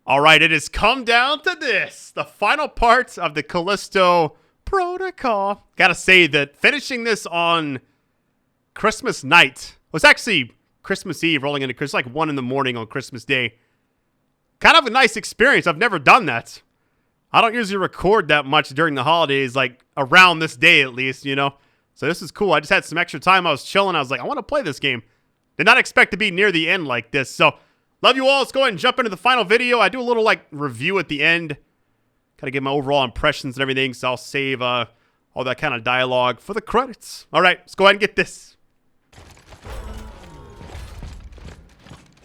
All right, it has come down to this. The final part of the Callisto Protocol. Gotta say that finishing this on Christmas night was actually Christmas Eve rolling into Christmas, like 1 in the morning on Christmas Day. Kind of a nice experience. I've never done that. I don't usually record that much during the holidays, like around this day at least, you know? So this is cool. I just had some extra time. I was chilling. I was like, I want to play this game. Did not expect to be near the end like this. So, love you all. Let's go ahead and jump into the final video. I do a little, like, review at the end. Kind of give my overall impressions and everything. So, I'll save all that kind of dialogue for the credits. All right, let's go ahead and get this.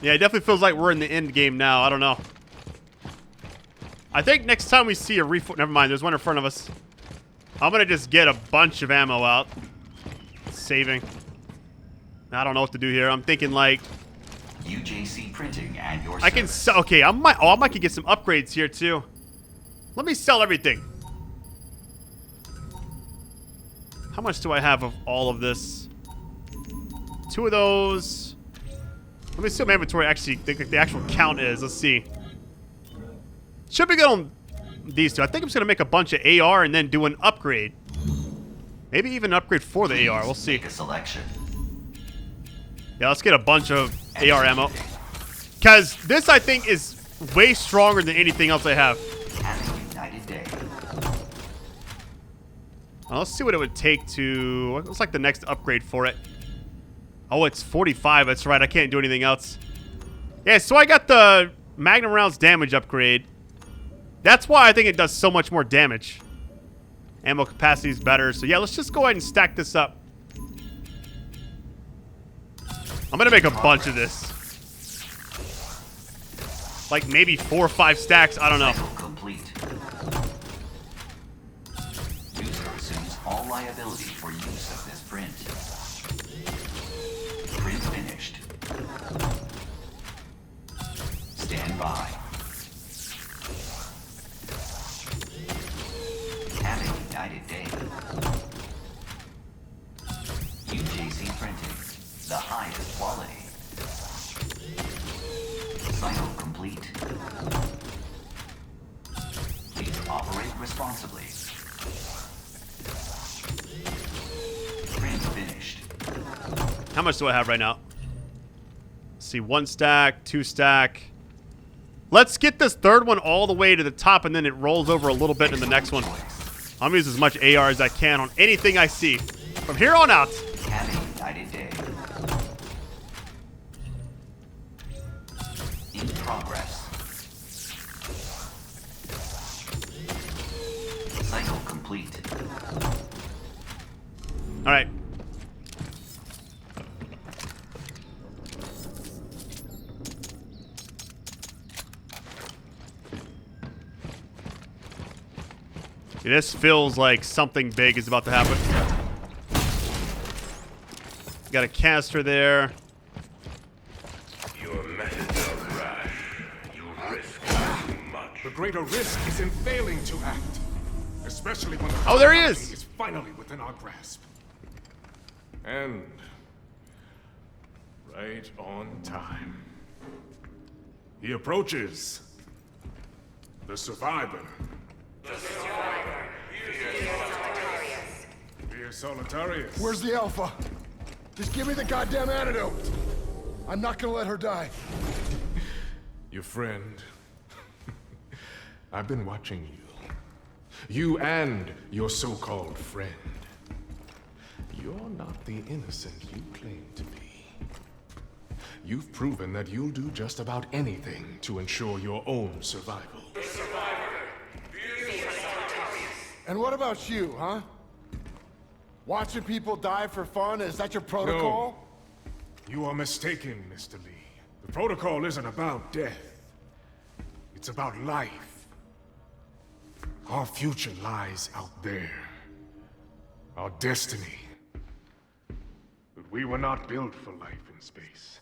Yeah, it definitely feels like we're in the end game now. I don't know. I think next time we see a reform... Never mind, there's one in front of us. I'm going to just get a bunch of ammo out. Saving. I don't know what to do here. I'm thinking like... UJC printing and your I can sell... Okay, I might get some upgrades here too. Let me sell everything. How much do I have of all of this? 2 of those. Let me see what my inventory actually... the actual count is. Let's see. Should be good on these 2. I think I'm just going to make a bunch of AR and then do an upgrade. Maybe even an upgrade for the AR. We'll see. Make a selection. Yeah, let's get a bunch of AR ammo. Because this, I think, is way stronger than anything else I have. Have a united day. Well, let's see what it would take to... What's like the next upgrade for it? Oh, it's 45. That's right. I can't do anything else. Yeah, so I got the Magnum Rounds damage upgrade. That's why I think it does so much more damage. Ammo capacity is better. So, yeah, let's just go ahead and stack this up. I'm going to make a bunch of this. Like maybe 4 or 5 stacks. I don't know. Complete. User assumes all liability for use of this print. Print finished. Stand by. Have a united day. UJC printing. The highest quality. Cycle complete. Please operate responsibly. Print finished. How much do I have right now? Let's see, 1 stack, 2 stack. Let's get this third one all the way to the top, and then it rolls over a little bit in the next one. I'm gonna use as much AR as I can on anything I see. From here on out. Have a united day. In progress. Cycle complete. All right. This feels like something big is about to happen. Got a caster there. Your methods are rash. You risk too much. The greater risk is in failing to act, especially when the Oh, there he is. is finally within our grasp. And right on time. He approaches. The survivor. The survivor. Dear Solitarius. Where's the Alpha? Just give me the goddamn antidote. I'm not gonna let her die. Your friend. I've been watching you. You and your so-called friend. You're not the innocent you claim to be. You've proven that you'll do just about anything to ensure your own survival. The survivor. And what about you, huh? Watching people die for fun? Is that your protocol? No. You are mistaken, Mr. Lee. The protocol isn't about death. It's about life. Our future lies out there. Our destiny. But we were not built for life in space.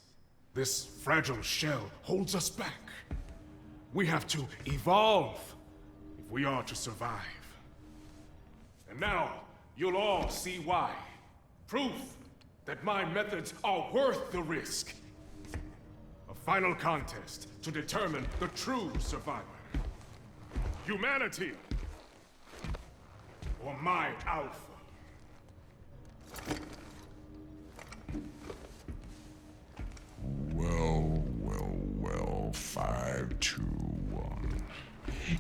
This fragile shell holds us back. We have to evolve if we are to survive. And now, you'll all see why. Proof that my methods are worth the risk. A final contest to determine the true survivor. Humanity or my alpha. Well, 5, 2, 1.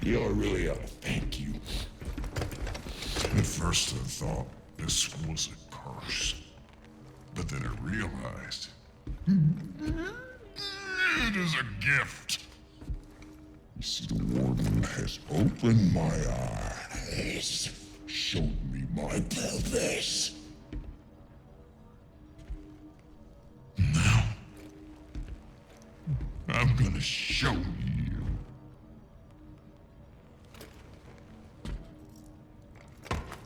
You know, really ought to thank you. At first I thought this was a curse, but then I realized it is a gift. You see, the warden has opened my eyes, showed me my purpose. Now, I'm gonna show you.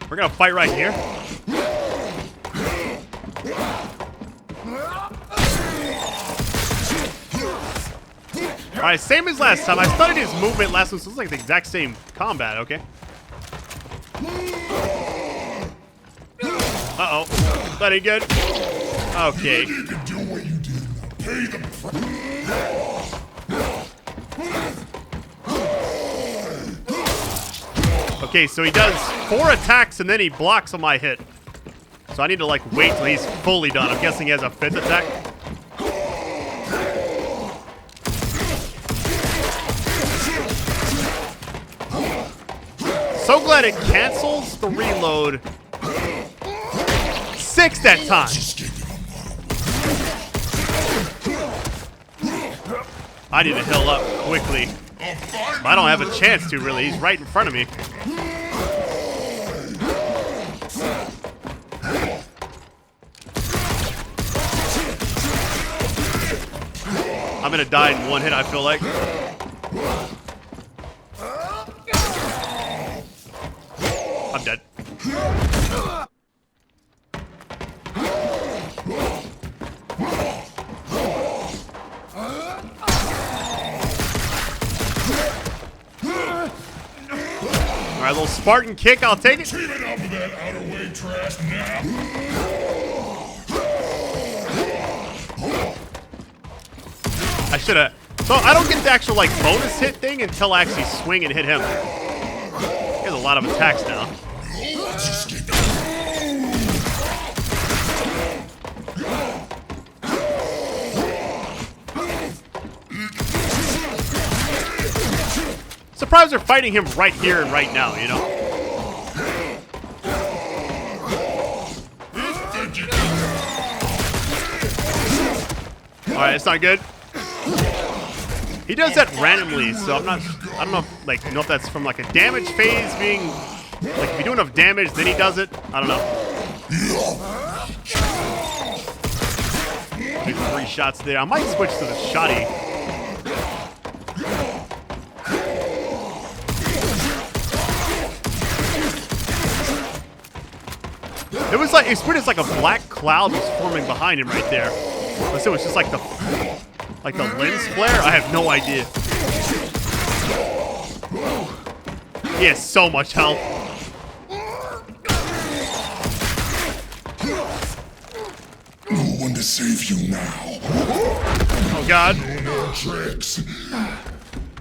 We're gonna fight right here. Alright, same as last time. I studied his movement last one, so it's like the exact same combat, okay? Uh-oh. That ain't good. Okay. You can do what you did. Now pay the Okay, so he does 4 attacks and then he blocks on my hit. So I need to like wait till he's fully done. I'm guessing he has a 5th attack. So glad it cancels the reload 6 that time. I need to heal up quickly. But I don't have a chance to, really. He's right in front of me. I'm gonna die in 1 hit, I feel like. I'm dead. Alright, little Spartan kick, I'll take it. Keep it up with that outer way trash now. I should've. So I don't get the actual like bonus hit thing until I actually swing and hit him. He has a lot of attacks now. Surprised they're fighting him right here and right now, you know? Alright, it's not good. He does that randomly, so I don't know if, like, know if that's from like a damage phase being, like if you do enough damage, then he does it. I don't know. Maybe 3 shots there. I might switch to the shotty. It was like, it's weird, it's like a black cloud was forming behind him right there. Unless it was just like the lens flare? I have no idea. He has so much health. No one to save you now. Oh god. No more tricks.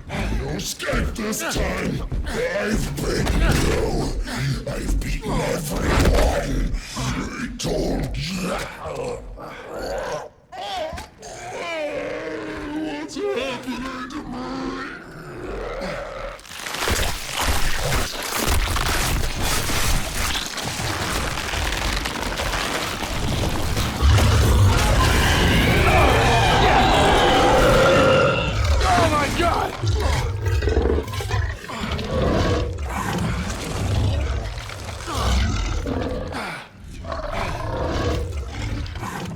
No escape this time. I've beaten you. I've beaten everyone. I told you. What's happening to me? Oh my god!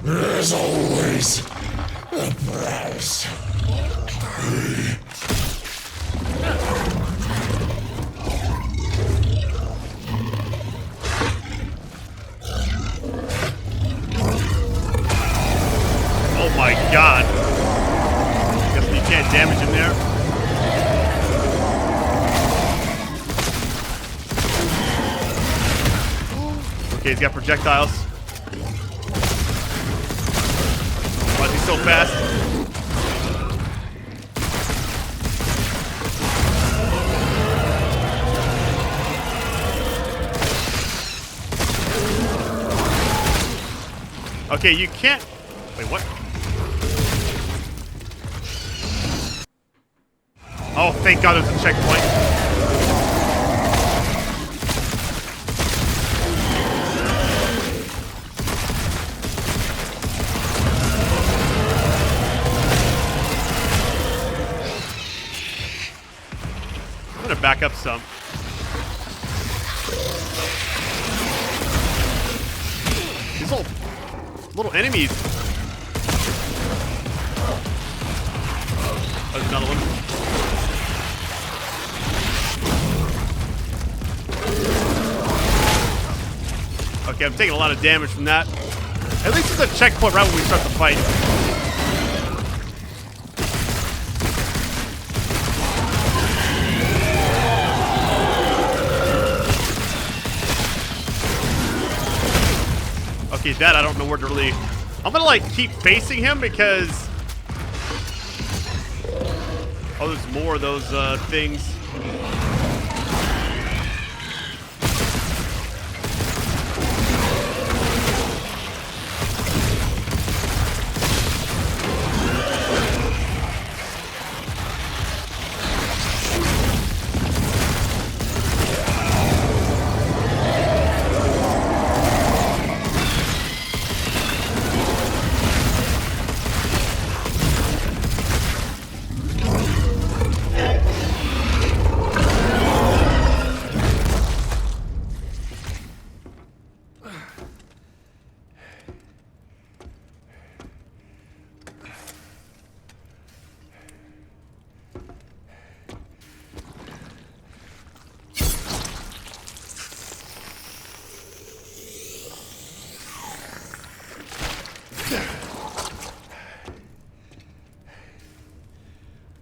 There's always a price. Oh my god. Guess we can't damage him there. Okay, he's got projectiles. Why is he so fast? Okay, you can't. Wait, what? Oh, thank God there's a checkpoint. I'm gonna back up some. These little enemies. There's another one. Okay, I'm taking a lot of damage from that. At least it's a checkpoint right when we start the fight. Okay, that I don't know where to really... I'm gonna like keep facing him because... Oh, there's more of those things.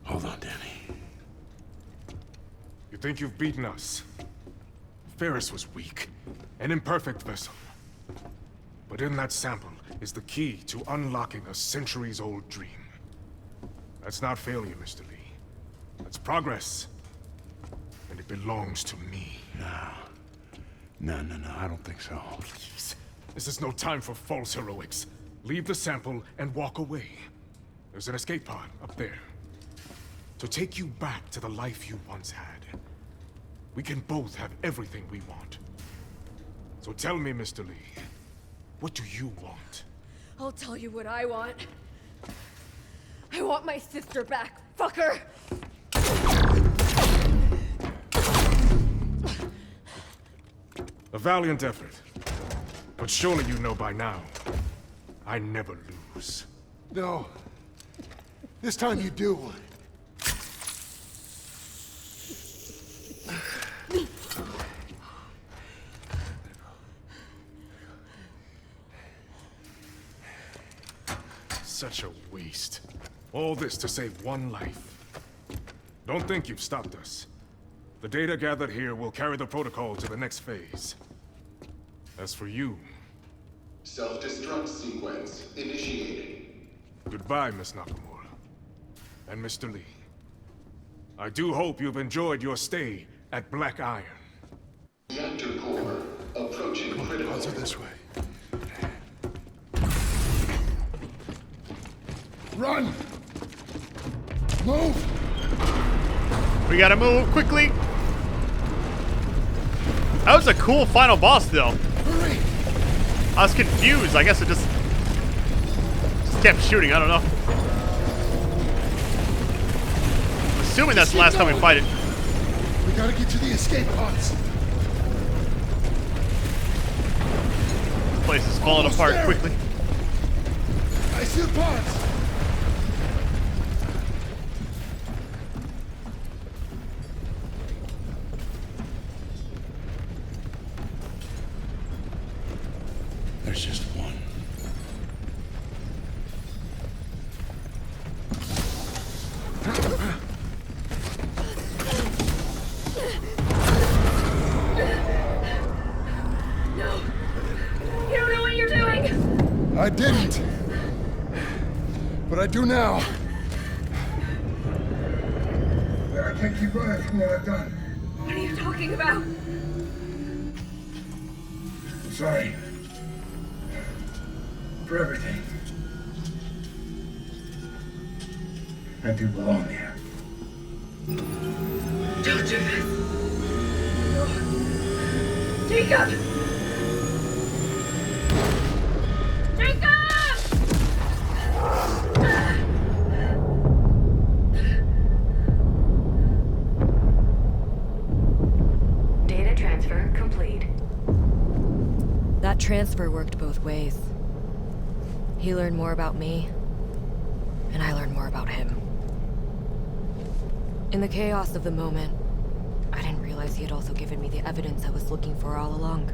Hold on, Dani. You think you've beaten us? Ferris was weak, an imperfect vessel. But in that sample is the key to unlocking a centuries-old dream. That's not failure, Mr. Lee. That's progress. And it belongs to me. No, I don't think so. Please. This is no time for false heroics. Leave the sample and walk away. There's an escape pod up there. To take you back to the life you once had. We can both have everything we want. So tell me, Mr. Lee, what do you want? I'll tell you what I want. I want my sister back, fucker! A valiant effort. But surely you know by now, I never lose. No. This time you do. Such a waste. All this to save one life. Don't think you've stopped us. The data gathered here will carry the protocol to the next phase. As for you... Self-destruct sequence initiated. Goodbye, Miss Nakamura. And Mr. Lee. I do hope you've enjoyed your stay at Black Iron. Reactor core approaching critical. Pods are this way. Run! Move! We gotta move quickly. That was a cool final boss, though. Hurry! I was confused. I guess it just kept shooting. I don't know. I'm assuming that's the last time we fight it. We gotta get to the escape pods. This place is falling Almost apart there. quickly. I see the pods. There's just one. No! You don't know what you're doing! I didn't. But I do now. I can't keep running from what I've done. What are you talking about? I'm sorry. for everything. I do belong here. Don't do this. No. Jacob! Jacob! Data transfer complete. That transfer worked both ways. He learned more about me, and I learned more about him. In the chaos of the moment, I didn't realize he had also given me the evidence I was looking for all along,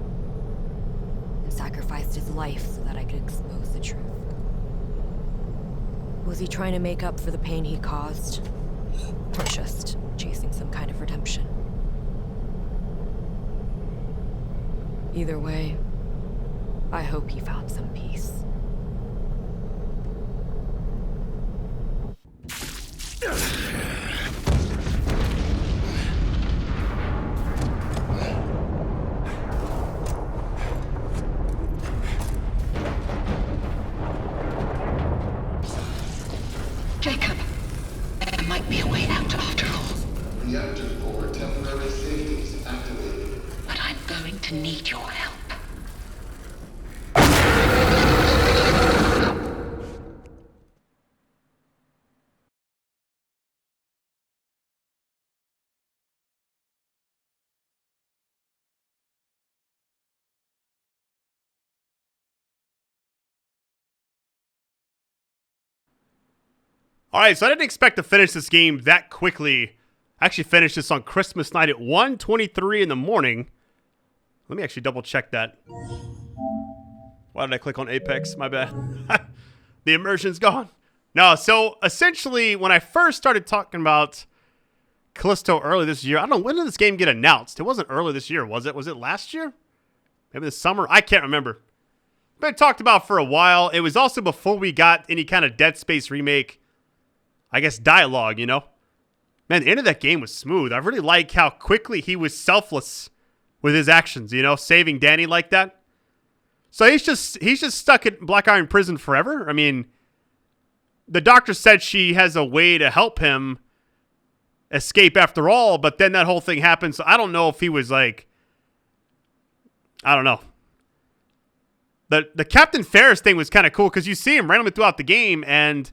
and sacrificed his life so that I could expose the truth. Was he trying to make up for the pain he caused, or just chasing some kind of redemption? Either way, I hope he found some peace. Jacob, there might be a way out after all. Reactor core temporary safeties activated. But I'm going to need your help. All right, so I didn't expect to finish this game that quickly. I actually finished this on Christmas night at 1:23 in the morning. Let me actually double check that. Why did I click on Apex? My bad. The immersion's gone. No, so essentially, when I first started talking about Callisto early this year, I don't know, when did this game get announced? It wasn't early this year, was it? Was it last year? Maybe the summer? I can't remember. Been talked about for a while. It was also before we got any kind of Dead Space remake, I guess, dialogue, you know? Man, the end of that game was smooth. I really like how quickly he was selfless with his actions, you know, saving Dani like that. So he's just stuck in Black Iron Prison forever. I mean, the doctor said she has a way to help him escape after all, but then that whole thing happened. So I don't know if he was like, I don't know. The Captain Ferris thing was kind of cool because you see him randomly throughout the game and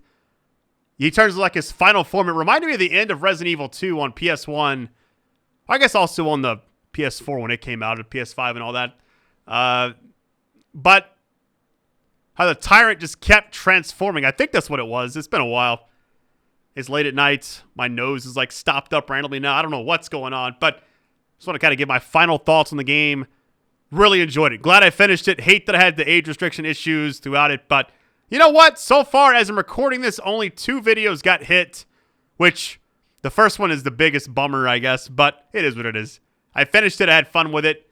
he turns like his final form. It reminded me of the end of Resident Evil 2 on PS1. I guess also on the PS4 when it came out, and PS5 and all that. But how the Tyrant just kept transforming. I think that's what it was. It's been a while. It's late at night. My nose is like stopped up randomly now. I don't know what's going on, but just want to kind of give my final thoughts on the game. Really enjoyed it. Glad I finished it. Hate that I had the age restriction issues throughout it, but you know what? So far, as I'm recording this, only 2 videos got hit, which the first one is the biggest bummer, I guess, but it is what it is. I finished it. I had fun with it,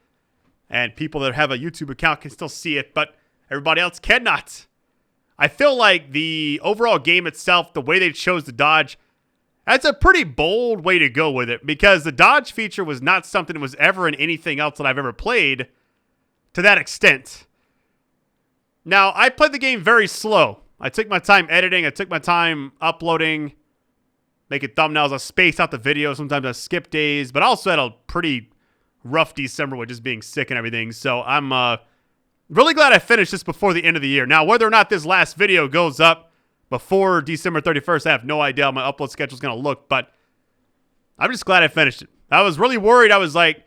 and people that have a YouTube account can still see it, but everybody else cannot. I feel like the overall game itself, the way they chose to dodge, that's a pretty bold way to go with it, because the dodge feature was not something that was ever in anything else that I've ever played to that extent. Now, I played the game very slow. I took my time editing. I took my time uploading, making thumbnails. I spaced out the video. Sometimes I skip days, but I also had a pretty rough December with just being sick and everything. So I'm really glad I finished this before the end of the year. Now, whether or not this last video goes up before December 31st, I have no idea how my upload schedule is going to look, but I'm just glad I finished it. I was really worried. I was like,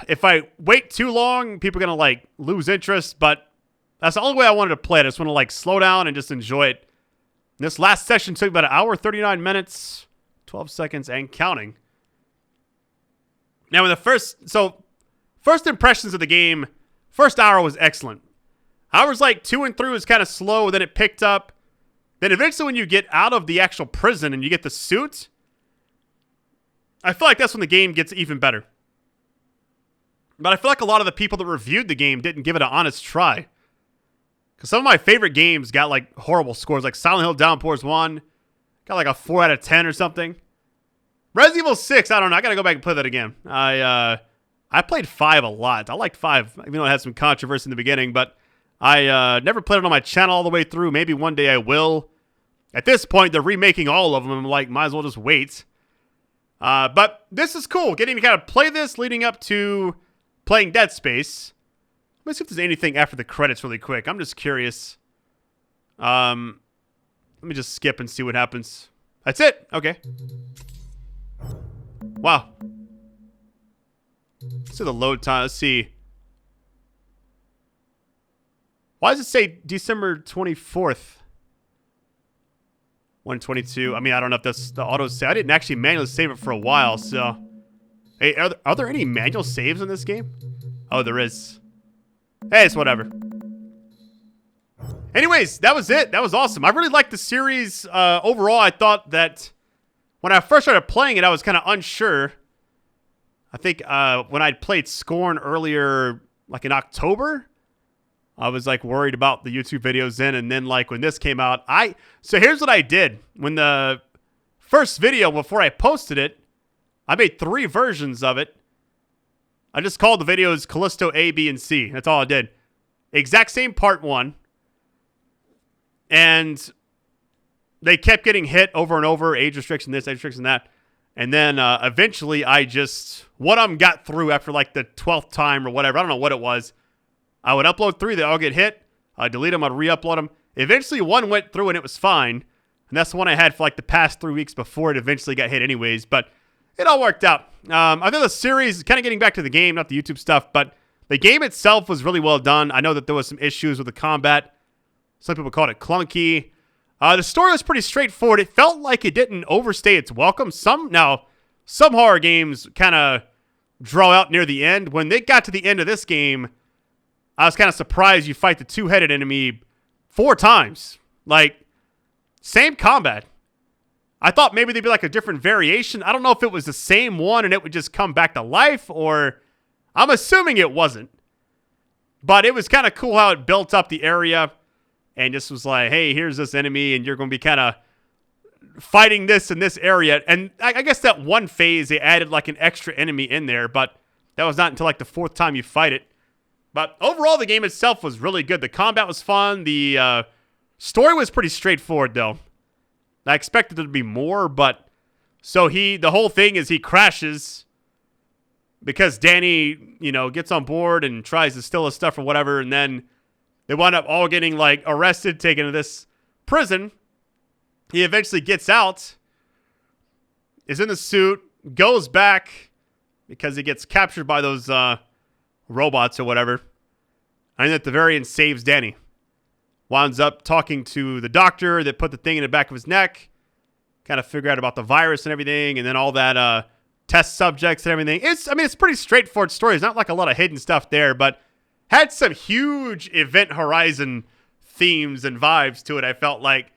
if I wait too long, people are going to like lose interest, but that's the only way I wanted to play it. I just want to like slow down and just enjoy it. This last session took about 1 hour, 39 minutes, 12 seconds, and counting. Now, in the first impressions of the game, first hour was excellent. Hours like 2 and 3 was kind of slow, then it picked up. Then eventually when you get out of the actual prison and you get the suit, I feel like that's when the game gets even better. But I feel like a lot of the people that reviewed the game didn't give it an honest try. Because some of my favorite games got like horrible scores, like Silent Hill Downpours 1, got like a 4 out of 10 or something. Resident Evil 6, I don't know, I gotta go back and play that again. I played 5 a lot. I liked 5, even though it had some controversy in the beginning, but I never played it on my channel all the way through. Maybe one day I will. At this point, they're remaking all of them. I'm like, might as well just wait. But this is cool. Getting to kind of play this leading up to playing Dead Space. Let me see if there's anything after the credits really quick. I'm just curious. Let me just skip and see what happens. That's it. Okay. Wow. Let's see the load time. Let's see. Why does it say December 24th? 122. I mean, I don't know if that's the auto save. I didn't actually manually save it for a while, so. Hey, are there any manual saves in this game? Oh, there is. Hey, it's whatever. Anyways, that was it. That was awesome. I really liked the series overall. I thought that when I first started playing it, I was kind of unsure. I think when I'd played Scorn earlier, like in October, I was like worried about the YouTube videos then. And then like when this came out, so here's what I did. When the first video, before I posted it, I made 3 versions of it. I just called the videos Callisto A, B, and C. That's all I did. Exact same part 1. And they kept getting hit over and over. Age restriction this, age restriction that. And then eventually I just, one of them got through after like the 12th time or whatever. I don't know what it was. I would upload 3. They all get hit. I'd delete them. I'd re-upload them. Eventually one went through and it was fine. And that's the one I had for like the past 3 weeks before it eventually got hit anyways. But it all worked out. I think the series, kind of getting back to the game, not the YouTube stuff, but the game itself was really well done. I know that there was some issues with the combat. Some people called it clunky. The story was pretty straightforward. It felt like it didn't overstay its welcome. Some horror games kind of draw out near the end. When they got to the end of this game, I was kind of surprised you fight the 2-headed enemy 4 times. Like, same combat. I thought maybe they'd be like a different variation. I don't know if it was the same one and it would just come back to life, or I'm assuming it wasn't. But it was kind of cool how it built up the area and just was like, hey, here's this enemy and you're going to be kind of fighting this in this area. And I guess that one phase, they added like an extra enemy in there, but that was not until like the 4th time you fight it. But overall, the game itself was really good. The combat was fun. The story was pretty straightforward, though. I expected there to be more, but so the whole thing is he crashes because Dani, gets on board and tries to steal his stuff or whatever, and then they wind up all getting like arrested, taken to this prison. He eventually gets out, is in the suit, goes back because he gets captured by those robots or whatever, and at the very end saves Dani. Winds up talking to the doctor that put the thing in the back of his neck, kind of figure out about the virus and everything, and then all that test subjects and everything. It's pretty straightforward story. It's not like a lot of hidden stuff there, but had some huge Event Horizon themes and vibes to it. I felt like,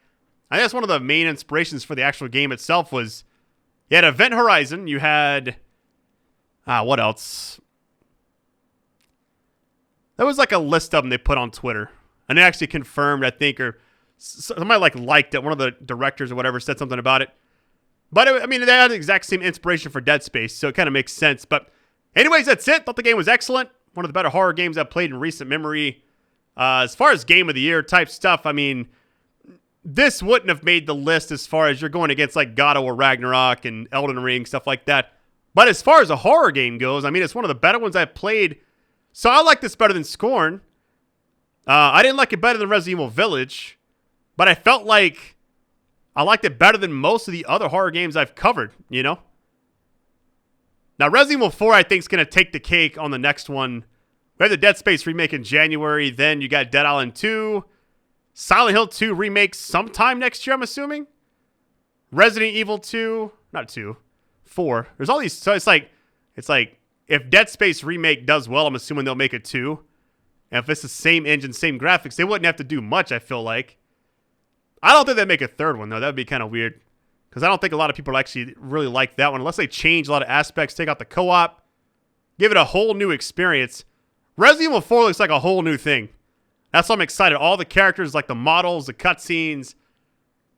I guess one of the main inspirations for the actual game itself was, you had Event Horizon, you had, what else? There was like a list of them they put on Twitter. And it actually confirmed, I think, or somebody liked it. One of the directors or whatever said something about it. But, they had the exact same inspiration for Dead Space, so it kind of makes sense. But anyways, that's it. Thought the game was excellent. One of the better horror games I've played in recent memory. As far as Game of the Year type stuff, this wouldn't have made the list as far as you're going against like God of War Ragnarok and Elden Ring, stuff like that. But as far as a horror game goes, it's one of the better ones I've played. So I like this better than Scorn. I didn't like it better than Resident Evil Village, but I felt like I liked it better than most of the other horror games I've covered, Now, Resident Evil 4, I think, is going to take the cake on the next one. We have the Dead Space remake in January. Then you got Dead Island 2. Silent Hill 2 remake sometime next year, I'm assuming. Resident Evil 2. Not 2. 4. There's all these. So it's like if Dead Space remake does well, I'm assuming they'll make a 2. And if it's the same engine, same graphics, they wouldn't have to do much, I feel like. I don't think they'd make a 3rd one, though. That would be kind of weird. Because I don't think a lot of people actually really like that one. Unless they change a lot of aspects, take out the co-op, give it a whole new experience. Resident Evil 4 looks like a whole new thing. That's why I'm excited. All the characters, like the models, the cutscenes,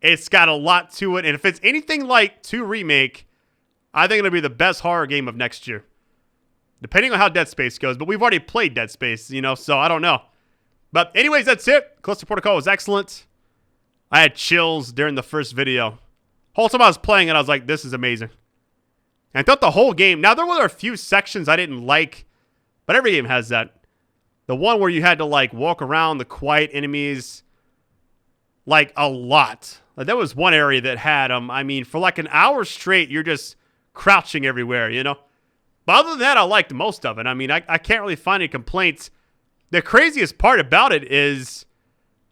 it's got a lot to it. And if it's anything like 2 Remake, I think it'll be the best horror game of next year. Depending on how Dead Space goes. But we've already played Dead Space, so I don't know. But anyways, that's it. Callisto Protocol was excellent. I had chills during the first video. Whole time I was playing it, I was like, this is amazing. And I thought the whole game, now there were a few sections I didn't like, but every game has that. The one where you had to like walk around the quiet enemies like a lot. Like, there was one area that had I mean, for like an hour straight, you're just crouching everywhere, you know? But other than that, I liked most of it. I mean, I can't really find any complaints. The craziest part about it is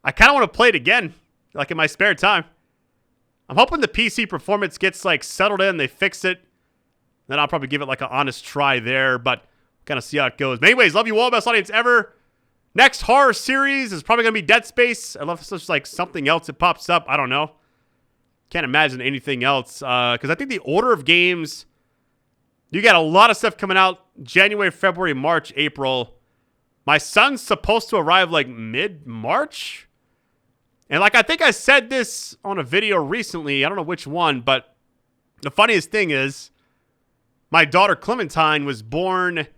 I kind of want to play it again, like in my spare time. I'm hoping the PC performance gets like settled in, they fix it. Then I'll probably give it like an honest try there, but kind of see how it goes. But anyways, love you all, best audience ever. Next horror series is probably going to be Dead Space. I love such like something else that pops up. I don't know. Can't imagine anything else. Because I think the order of games, you got a lot of stuff coming out January, February, March, April. My son's supposed to arrive like mid-March. And like I think I said this on a video recently. I don't know which one, but the funniest thing is my daughter Clementine was born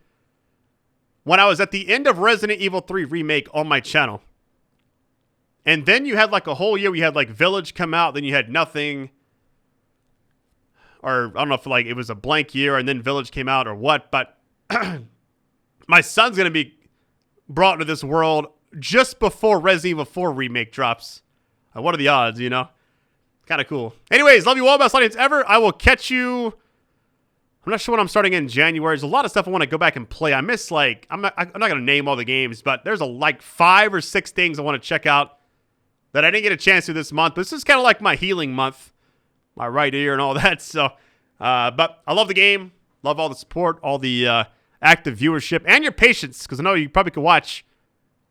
when I was at the end of Resident Evil 3 Remake on my channel. And then you had like a whole year. We had like Village come out. Then you had nothing. Or I don't know if like it was a blank year and then Village came out or what. But my son's going to be brought into this world just before Resident Evil 4 Remake drops. What are the odds, you know? Kind of cool. Anyways, love you all, best audience ever. I will catch you. I'm not sure when I'm starting in January. There's a lot of stuff I want to go back and play. I miss like, I'm not going to name all the games, but there's like 5 or 6 things I want to check out that I didn't get a chance to this month. But this is kind of like my healing month, my right ear and all that. So, but I love the game. Love all the support, all the active viewership, and your patience, because I know you probably could watch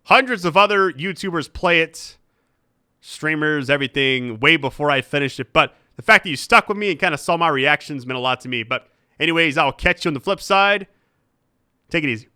hundreds of other YouTubers play it, streamers, everything, way before I finished it. But the fact that you stuck with me and kind of saw my reactions meant a lot to me. But anyways, I'll catch you on the flip side. Take it easy.